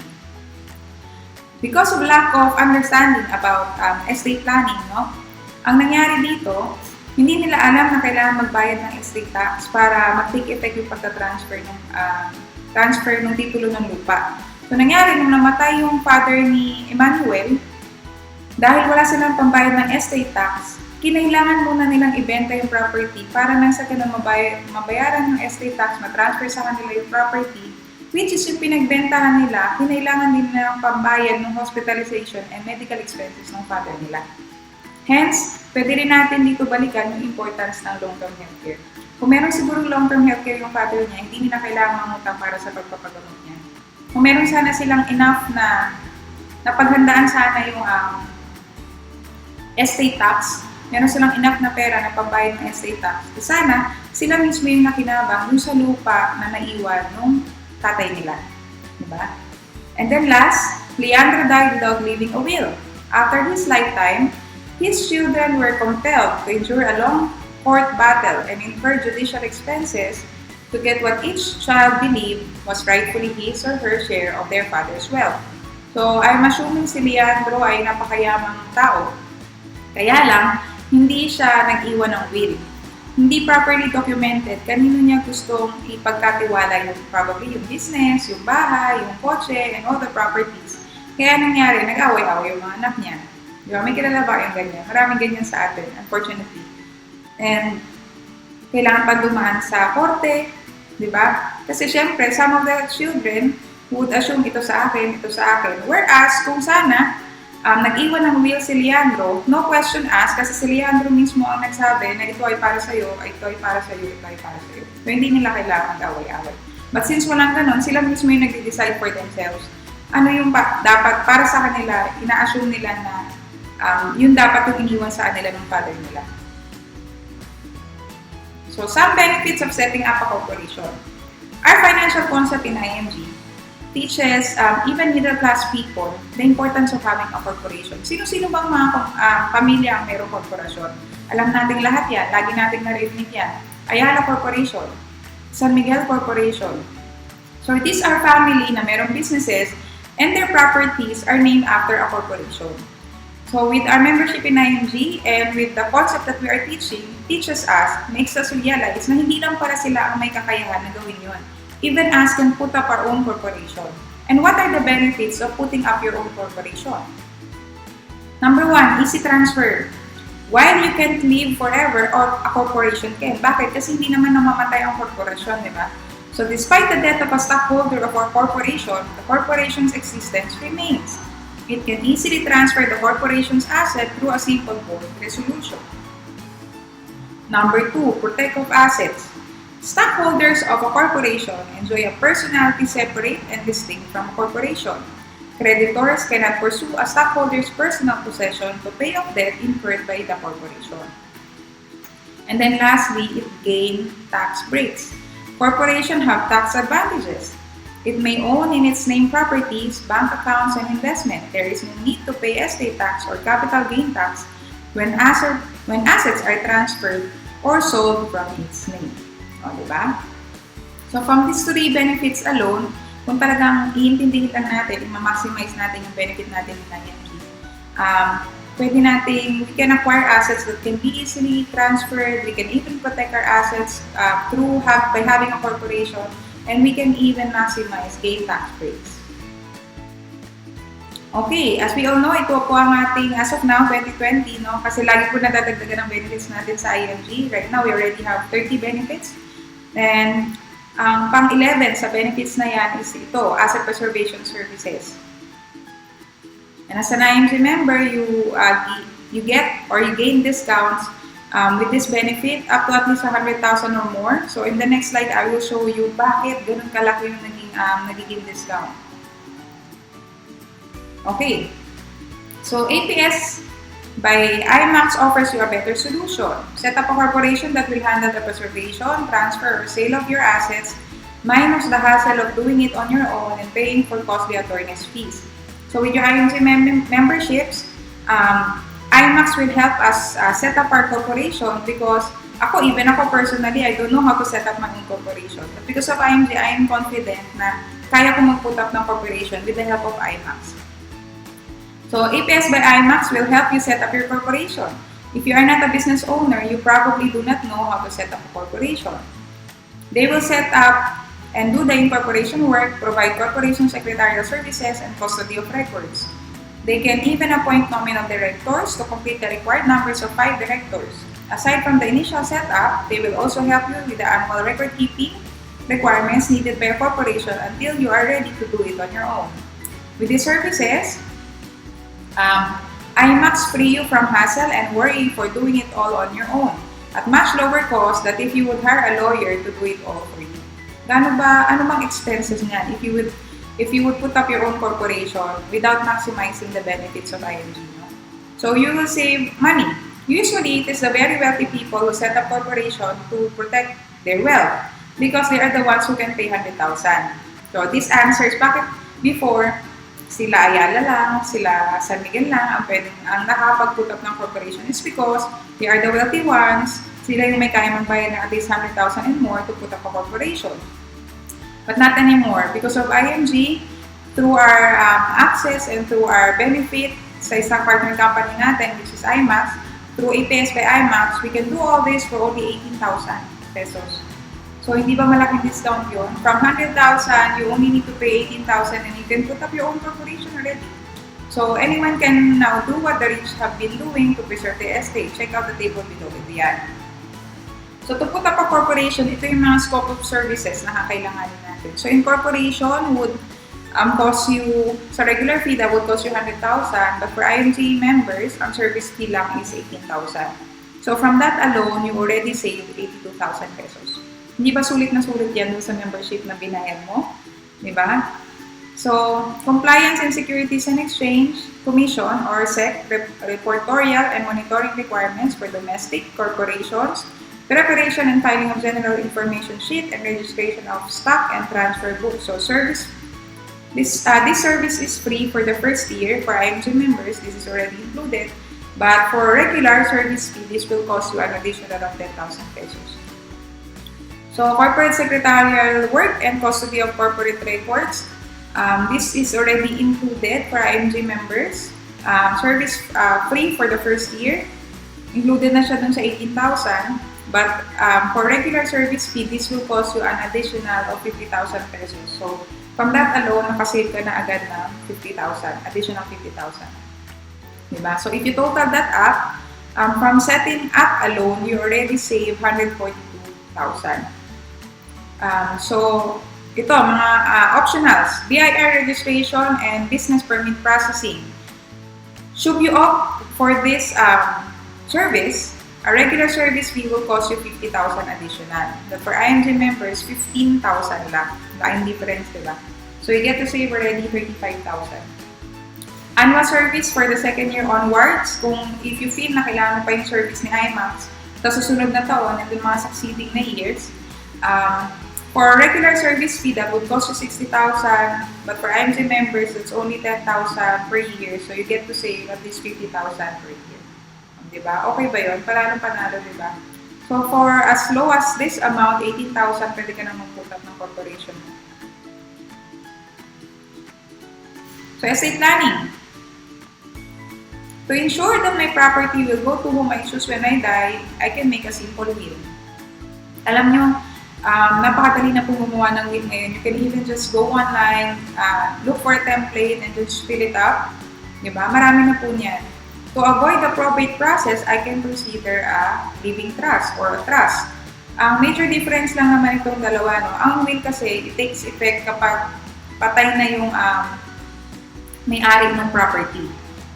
Speaker 1: Because of lack of understanding about estate planning, no? Ang nangyari dito, hindi nila alam na kailangan magbayad ng estate tax para mag-take effect yung pagka-transfer ng titulo ng lupa. So, nangyari nung namatay yung father ni Emmanuel, dahil wala silang pambayad ng estate tax, kinailangan muna nilang ibenta yung property para nang sa ganun mabayaran ng estate tax, matransfer sa kanila yung property, which is yung pinagbentahan nila, kinailangan din nilang pambayad ng hospitalization and medical expenses ng father nila. Hence, pwede rin natin dito balikan yung importance ng long-term healthcare. Kung meron siguro long-term healthcare yung father niya, hindi nila kailangan mangutang para sa pagpapagamot niya. kung meron sana silang enough na napaghandaan sana yung estate tax, meron silang enough na pera na pambayad ng estate tax, sana sila mismo yung nakinabang yung sa lupa na naiwan ng tatay nila. Diba? And then last, Leandro died without leaving a will. After his lifetime, his children were compelled to endure a long court battle and incur judicial expenses to get what each child believed was rightfully his or her share of their father's wealth. So, I'm assuming si Leandro ay napakayamang tao. Kaya lang, hindi siya nag-iwan ng will. Hindi properly documented kanino niya gustong ipagkatiwala yung probably yung business, yung bahay, yung kotse, and all the properties. Kaya nangyari, nag-away-away yung mga anak niya. Di ba? May kilala ba yung ganyan? Maraming ganyan sa atin, unfortunately. And kailangan pa dumaan sa korte, di ba? Kasi syempre, some of the children would assume ito sa akin, ito sa akin. Whereas, kung sana, nag-iwan ng will si Leandro, no question asked, kasi si Leandro mismo ang nagsabi na ito ay para sa'yo, ito ay para sa'yo, ito ay para sa'yo. So, hindi nila kailangan mag-away-away. But since walang ganun, sila mismo yung nag-decide for themselves. Ano yung dapat para sa kanila, ina-assume nila na yun dapat yung iniwan sa kanila ng father nila. So, some benefits of setting up a corporation. Our financial concept in IMG teaches even middle-class people the importance of having a corporation. Sino-sino bang mga pamilya ang mayroong korporasyon? Alam natin lahat yan. Lagi natin narinig yan. Ayala Corporation, San Miguel Corporation. So these are family na mayroong businesses and their properties are named after a corporation. So with our membership in IMG and with the concept that we are teaching, teaches us, makes us realize na hindi lang para sila ang may kakayahan na gawin yun. Even us can put up our own corporation. And what are the benefits of putting up your own corporation? Number one, easy transfer. While you can't live forever, or a corporation can. Bakit? Kasi hindi naman namamatay ang korporasyon, di ba? So despite the death of a stockholder of our corporation, the corporation's existence remains. It can easily transfer the corporation's asset through a simple board resolution. Number two, protect of assets. Stockholders of a corporation enjoy a personality separate and distinct from a corporation. Creditors cannot pursue a stockholder's personal possession to pay off debt incurred by the corporation. And then lastly, it gains tax breaks. Corporations have tax advantages. It may own in its name properties, bank accounts, and investment. There is no need to pay estate tax or capital gain tax when assets are transferred or sold from its name. O, diba? So, from these three benefits alone, kung talagang iintindihin lang natin, i-maximize natin yung benefit natin ng IMG, pwede natin, we can acquire assets that can be easily transferred, we can even protect our assets by having a corporation, and we can even maximize gain tax breaks. Okay, as we all know, ito po ang ating, as of now, 2020, no? Kasi lagi po nadadagdagan ng benefits natin sa IMG. Right now, we already have 30 benefits. And ang pang-11 sa benefits na yan is ito, asset preservation services. And as an IMG member, you get or you gain discounts with this benefit up to at least 100,000 or more. So in the next slide, I will show you bakit ganun kalaki yung nagiging discount. Okay. So APS by IMAX offers you a better solution. Set up a corporation that will handle the preservation, transfer, or sale of your assets, minus the hassle of doing it on your own and paying for costly attorney's fees. So with your IMG memberships, IMAX will help us set up our corporation because even ako personally, I don't know how to set up my own corporation. But because of IMG, I am confident na kaya ko mag-put up ng corporation with the help of IMAX. So, APS by IMAX will help you set up your corporation. If you are not a business owner, you probably do not know how to set up a corporation. They will set up and do the incorporation work, provide corporation secretarial services, and custody of records. They can even appoint nominal directors to complete the required numbers of 5 directors. Aside from the initial setup, they will also help you with the annual record keeping requirements needed by a corporation until you are ready to do it on your own. With these services, IMAX free you from hassle and worry for doing it all on your own at much lower cost than if you would hire a lawyer to do it all for you. Ano bang expenses niyan? If you would if you would put up your own corporation without maximizing the benefits of IMG. No? So you will save money. Usually, it is the very wealthy people who set up corporation to protect their wealth because they are the ones who can pay 100,000. So this answers bakit before sila Ayala lang, sila San Miguel lang ang nakapag-put up ng corporation is because they are the wealthy ones. Sila yung may kaya magbayad ng at least 100,000 and more to put up a corporation. But not anymore because of IMG, through our access and through our benefit sa isang partner company natin, which is IMAX, through APS by IMAX, we can do all this for only 18,000 pesos. So, hindi ba malaking discount yun? From 100,000, you only need to pay 18,000 and you can put up your own corporation already. So, anyone can now do what the rich have been doing to preserve the estate. Check out the table below with yan. So, to put up a corporation, ito yung mga scope of services na kakailanganin natin. So, incorporation would cost you, sa regular fee, that would cost you 100,000. But for IMG members, ang service fee lang is 18,000. So, from that alone, you already saved 82,000 pesos. Hindi ba sulit na sulit yan dun sa membership na binayad mo? Diba? So, Compliance and Securities and Exchange Commission or SEC reportorial and monitoring requirements for domestic corporations, preparation and filing of general information sheet and registration of stock and transfer books. So, this service is free for the first year. For IMG members, this is already included. But for regular service fee, this will cost you an additional of 10,000 pesos. So, corporate secretarial work and custody of corporate records. This is already included for IMG members. Service free for the first year. Included na siya dun sa 18,000. But for regular service fee, this will cost you an additional of 50,000 pesos. So, from that alone, nakasave ka na agad ng 50,000, additional 50,000. Diba? So, if you total that up, from setting up alone, you already save 142,000. So, ito, mga optionals, BIR registration and business permit processing. Should you opt for this service, a regular service fee will cost you 50,000 additional. But for IMG members, 15,000 lang. Laking difference, diba? So, you get to save already 35,000. Annual service for the second year onwards. If you feel na kailangan pa yung service ni IMAX, tapos susunod na taon, and mga succeeding na years, for a regular service fee, that would cost you 60,000. But for IMG members, it's only 10,000 per year. So, you get to save at least 50,000 per year. Diba? Okay ba yun? Panalo, diba? So, for as low as this amount, 18,000, pwede ka na mag-put up ng corporation mo. So, estate planning. To ensure that my property will go to whom I choose when I die, I can make a simple will. Alam nyo, napakadali na po gumawa ng will ngayon. You can even just go online, look for a template, and just fill it up. Diba? Marami na po niyan. To avoid the probate process, I can consider a living trust or a trust. Ang major difference lang naman itong dalawa, no? Ang will kasi, it takes effect kapag patay na yung may-ari ng property.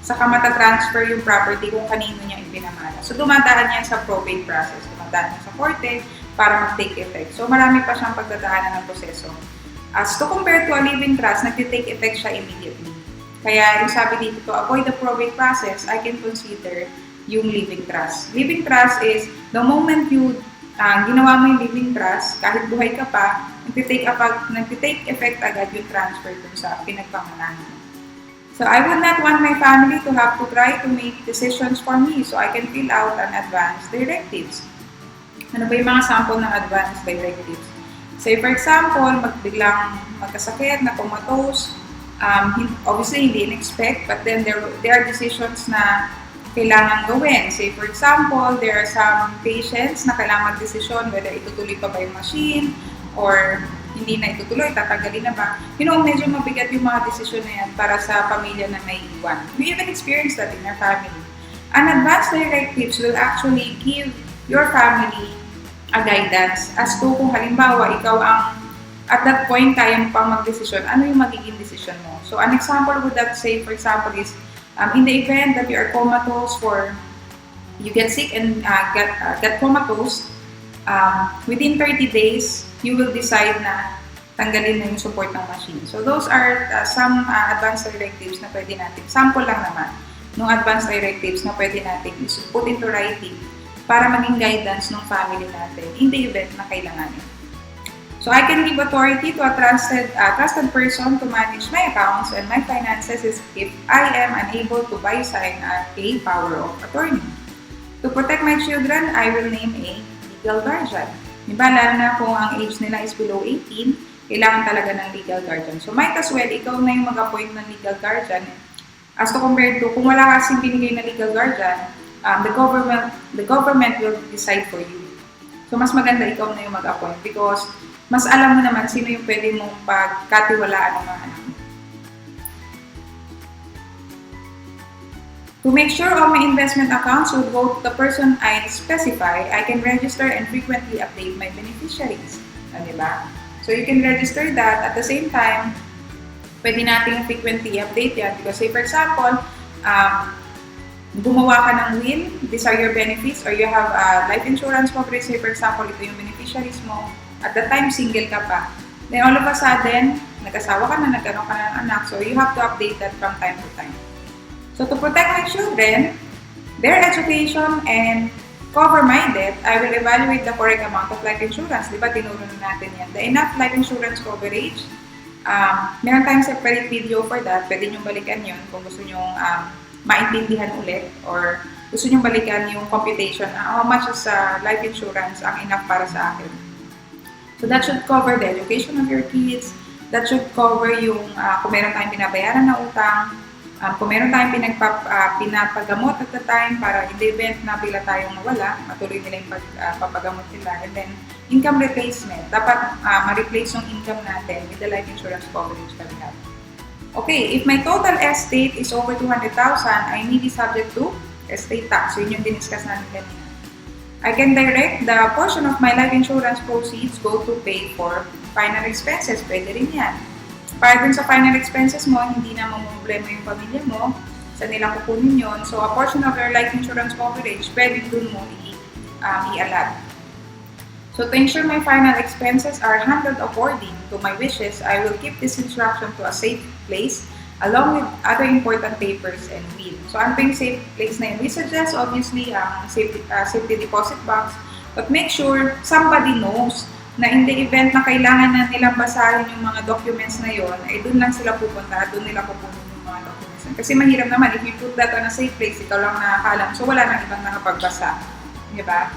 Speaker 1: Saka matatransfer yung property kung kanino niya ipinamana. So, dumadaan yan sa probate process. Dumadaan yan sa korte para mag-take effect. So, marami pa siyang pagdadaanan ng proseso. As to compare to a living trust, nag-take effect siya immediately. Kaya, yung sabi dito, to avoid the probate process, I can consider yung living trust. Living trust is, the moment you ginawa mo yung living trust, kahit buhay ka pa, nag-take effect agad yung transfer dun sa pinagpamanahan mo. So, I would not want my family to have to try to make decisions for me, so I can fill out an advance directives. Ano ba yung mga sample ng advance directives? Say, for example, biglang magkasakit, na comatose, obviously, hindi in-expect, but then there are decisions na kailangan gawin. Say, for example, there are some patients na kailangan mag-desisyon whether itutuloy pa ba yung machine or hindi na itutuloy, tatagalin na ba. Medyo mabigat yung mga desisyon na yan para sa pamilya na may iwan. We even experienced that in our family. An advance directives will actually give your family a guidance as to kung halimbawa ikaw ang at that point kaya mo pang mag-desisyon, ano yung magiging desisyon mo. So, an example would that say, for example, is in the event that you are comatose you get sick and get comatose, within 30 days, you will decide na tanggalin na yung support ng machine. So those are some advanced directives na pwede natin, sample lang naman, ng advanced directives na pwede natin put into writing para maging guidance ng family natin in the event na kailanganin. So I can give authority to a trusted person to manage my accounts and my finances if I am unable to by sign a power of attorney. To protect my children, I will name a legal guardian. Diba, lalo na kung ang age nila is below 18, kailangan talaga ng legal guardian. So might as well, ikaw na yung mag-appoint ng legal guardian as to compared to kung wala kasing binigay na legal guardian, the government will decide for you. So mas maganda ikaw na yung mag-appoint because mas alam mo naman sino yung pwede mong pagkatiwalaan ng mga anak mo. To make sure all my investment accounts will go to the person I specify, I can register and frequently update my beneficiaries. Diba? So you can register that. At the same time, pwede natin frequently update yan. Because say for example, gumawa ka ng will, these are your benefits, or you have life insurance coverage. Say for example, ito yung beneficiaries mo. At the time, single ka pa. Then all of a sudden, nag-asawa ka na, nagkaroon ka na ng anak. So you have to update that from time to time. So to protect my children, their education, and cover my debt, I will evaluate the correct amount of life insurance. Diba, tinuro na natin yan. The enough life insurance coverage, meron tayong separate video for that. Pwede nyo balikan yun kung gusto nyo maintindihan ulit or gusto nyo balikan yung computation, how much is life insurance ang enough para sa akin. So that should cover the education of your kids. That should cover yung kung meron tayong binabayaran na utang, kung meron tayong pinapagamot at the time para in the event na bila tayong nawala, matuloy nila yung papagamot nila. And then, income replacement. Dapat ma-replace yung income natin with the life insurance coverage that we have. Okay, if my total estate is over 200,000, I may be subject to estate tax. So yun yung diniscuss natin kanina. I can direct the portion of my life insurance proceeds go to pay for final expenses. Pwede rin yan. Para dun sa final expenses mo, hindi na mamumblema yung pamilya mo, sa nilang kukunin yun. So, a portion of your life insurance coverage, pwede dun mo i-allot. So, to ensure my final expenses are handled according to my wishes, I will keep this instruction to a safe place along with other important papers and will. So, ano pa yung safe place na yun? We suggest, obviously, safety deposit box, but make sure somebody knows na in the event na kailangan na nilang basahin yung mga documents na yun, ay doon lang sila pupunta, doon nila pupunin yung mga documents. Kasi mahirap naman, if you put that on a safe place, ikaw lang nakakalam. So, wala nang ibang nakapagbasa. Diba?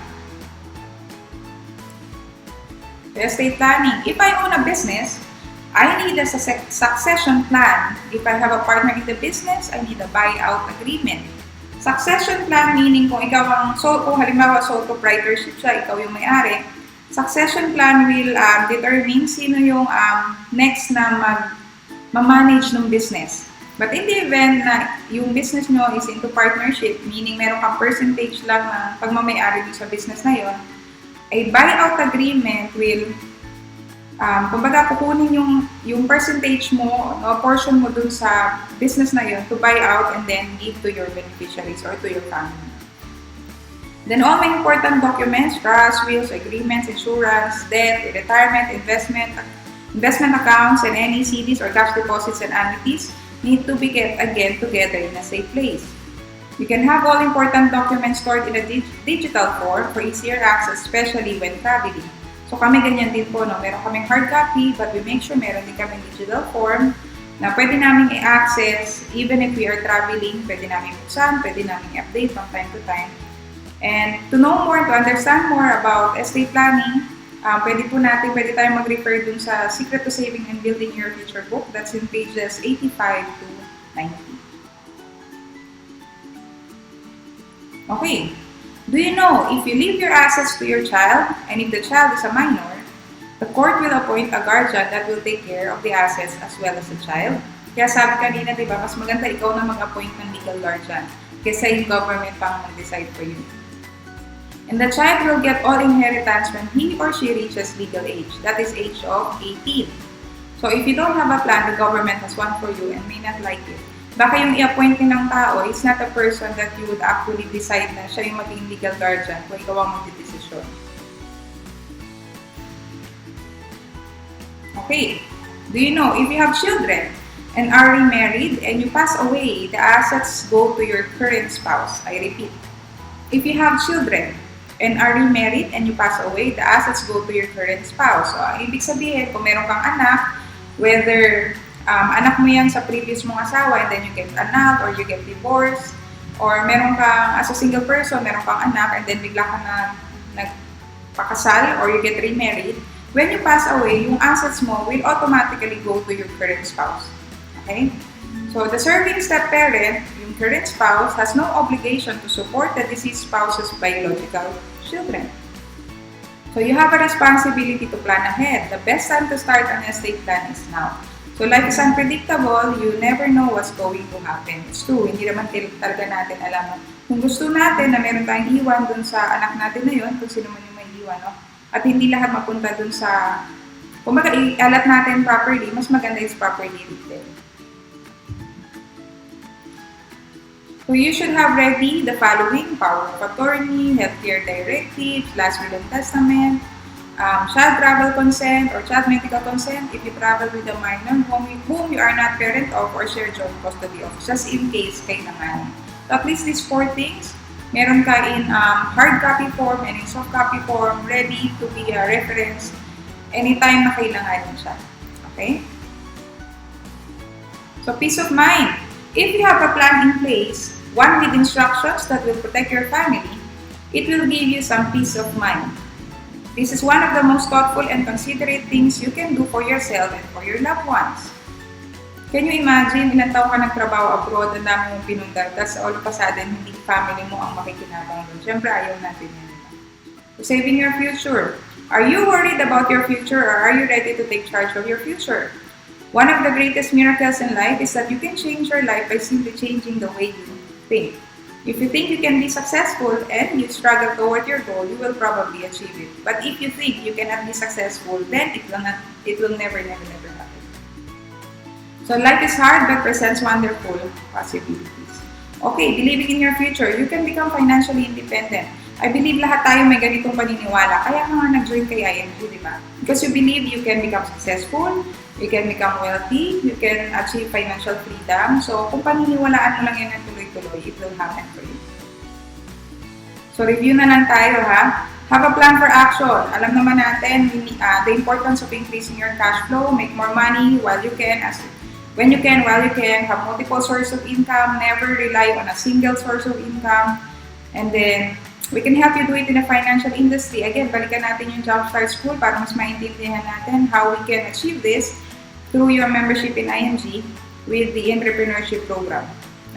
Speaker 1: Estate planning. If I own a business, I need a succession plan. If I have a partner in the business, I need a buyout agreement. Succession plan meaning kung ikaw kung halimbawa sole proprietorship siya, ikaw yung may-ari, succession plan will determine sino yung next na ma-manage ng business. But in the event na yung business nyo is into partnership, meaning meron kang percentage lang ng pagmamayari sa business na yon, a buyout agreement will kumbaga, kukunin yung percentage mo, portion mo dun sa business na yun to buy out and then give to your beneficiaries or to your family. Then all my important documents, trust, wills, agreements, insurance, debt, retirement, investment accounts, and any CDs or cash deposits and annuities need to be kept again together in a safe place. You can have all important documents stored in a digital form for easier access, especially when traveling. So kami ganyan din po, no? Meron kaming hard copy, but we make sure meron din kaming digital form na pwede namin i-access even if we are traveling, pwede namin buksan, pwede namin i-update from time to time. And to know more, to understand more about estate planning, pwede tayong mag-refer dun sa Secret to Saving and Building Your Future book. That's in pages 85 to 90. Okay. Do you know, if you leave your assets to your child, and if the child is a minor, the court will appoint a guardian that will take care of the assets as well as the child? Kaya sabi kanina, di ba, mas maganda ikaw na mag-appoint ng legal guardian kaysa yung government pang mag-decide for you. And the child will get all inheritance when he or she reaches legal age. That is age of 18. So if you don't have a plan, the government has one for you and may not like it. Baka yung i-appoint ng tao is not a person that you would actually decide na siya yung maging legal guardian kung ikaw ang magdidesisyon. Okay, do you know if you have children and are remarried and you pass away, the assets go to your current spouse? I repeat, if you have children and are remarried and you pass away, the assets go to your current spouse. So, ibig sabihin, kung meron kang anak, whether anak mo yan sa previous mong asawa and then you get annulled or you get divorced, or meron kang, as a single person, meron kang anak and then bigla ka na nagpakasal or you get remarried, when you pass away, yung assets mo will automatically go to your current spouse. Okay? So, the serving step-parent, yung current spouse, has no obligation to support the deceased spouse's biological children. So, you have a responsibility to plan ahead. The best time to start an estate plan is now. So, life is unpredictable. You never know what's going to happen. It's true, hindi naman talaga natin alam. Kung gusto natin na meron tayong iwan dun sa anak natin na yun, kung sino man yung may iwan, no? At hindi lahat mapunta dun sa, kung i-alat natin properly, mas maganda is properly written. So you should have ready the following: power of attorney, healthcare directives, last will and testament, child travel consent or child medical consent if you travel with a minor whom you are not parent of or share joint custody of, just in case kailangan. So at least these 4 things, meron ka in hard copy form and in soft copy form, ready to be a reference anytime na kailangan siya. Okay? So peace of mind. If you have a plan in place, one with instructions that will protect your family, it will give you some peace of mind. This is one of the most thoughtful and considerate things you can do for yourself and for your loved ones. Can you imagine, ilang taon ka nagtrabaho abroad, ang dami mong pinundag, tapos all of a sudden, hindi family mo ang makikinabang doon. Siyempre, ayaw natin yan. So, saving your future. Are you worried about your future or are you ready to take charge of your future? One of the greatest miracles in life is that you can change your life by simply changing the way you think. If you think you can be successful and you struggle toward your goal, you will probably achieve it. But if you think you cannot be successful, then it will never happen. So life is hard but presents wonderful possibilities. Okay, believing in your future, you can become financially independent. I believe lahat tayo may ganitong paniniwala. Kaya ka nga nag-join kay IMG, di ba? Because you believe you can become successful, you can become wealthy, you can achieve financial freedom. So kung paniniwalaan mo lang yan ng tuloy-tuloy, it will happen for you. So review na lang tayo, ha? Have a plan for action. Alam naman natin the importance of increasing your cash flow, make more money while you can, when you can, while you can, have multiple sources of income, never rely on a single source of income, and then we can help you do it in the financial industry. Again, balikan natin yung Jumpstart School para mas maintindihan natin how we can achieve this through your membership in IMG with the entrepreneurship program.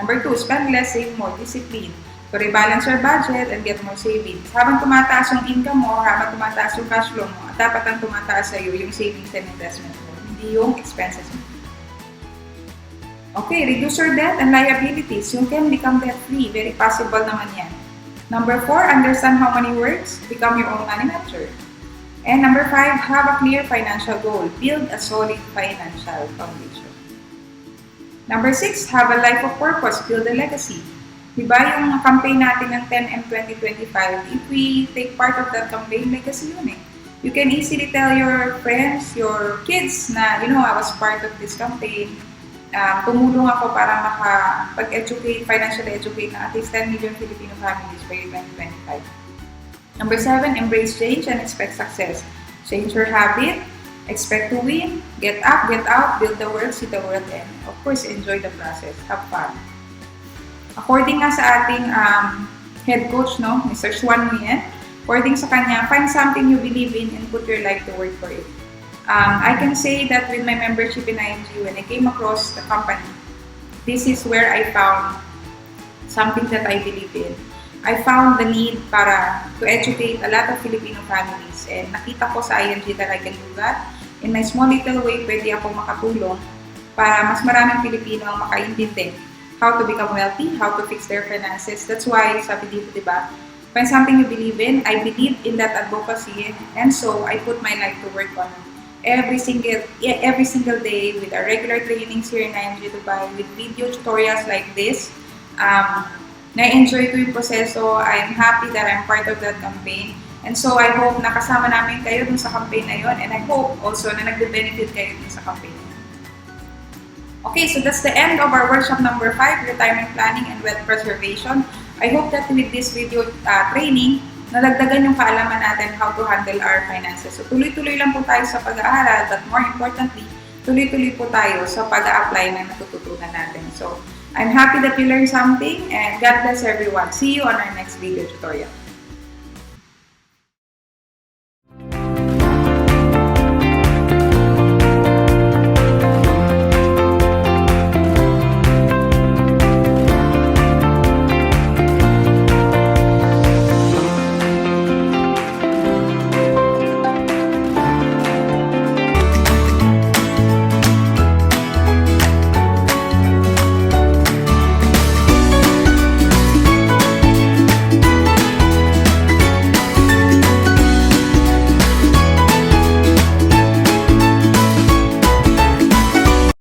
Speaker 1: Number 2, spend less, save more, discipline. So, rebalance your budget and get more savings. Habang tumataas yung income mo, habang tumataas yung cash flow mo, dapat ang tumataas sa'yo yung savings and investment mo, hindi yung expenses mo. Okay, reduce your debt and liabilities. You can become debt-free. Very possible naman yan. Number 4, understand how money works. Become your own money manager. And number 5, have a clear financial goal. Build a solid financial foundation. Number 6, have a life of purpose. Build a legacy. Diba yung campaign natin ng 10M 2025, if we take part of that campaign, legacy yun eh. You can easily tell your friends, your kids na, you know, I was part of this campaign. Tumulong ako para makapag-educate, financially educate ng at least 10 million Filipino families by 2025. Number 7, embrace change and expect success. Change your habit, expect to win, get up, get out, build the world, see the world, and of course, enjoy the process. Have fun. According nga sa ating head coach, no, Mr. Swan Nguyen, according sa kanya, find something you believe in and put your life to work for it. I can say that with my membership in IMG, when I came across the company, this is where I found something that I believe in. I found the need to educate a lot of Filipino families, and nakita ko sa IMG that I can do that. In my small little way, pwede ako makatulong para mas maraming Filipino ang makaintindi how to become wealthy, how to fix their finances. That's why, sabi dito, diba, find something you believe in. I believe in that advocacy, and so I put my life to work on it. Every single day with our regular trainings here in IMG Dubai, with video tutorials like this. Na-enjoy ko yung proseso. I'm happy that I'm part of that campaign. And so, I hope na kasama namin kayo dun sa campaign na yun. And I hope also na nagbe-benefit kayo dun sa campaign na yun. Okay, so that's the end of our workshop number 5, Retirement Planning and Wealth Preservation. I hope that with this video training, nadagdagan yung kaalaman natin how to handle our finances. So, tuloy-tuloy lang po tayo sa pag-aaral, but more importantly, tuloy-tuloy po tayo sa pag-a-apply ng natututunan natin. So, I'm happy that you learned something, and God bless everyone. See you on our next video tutorial.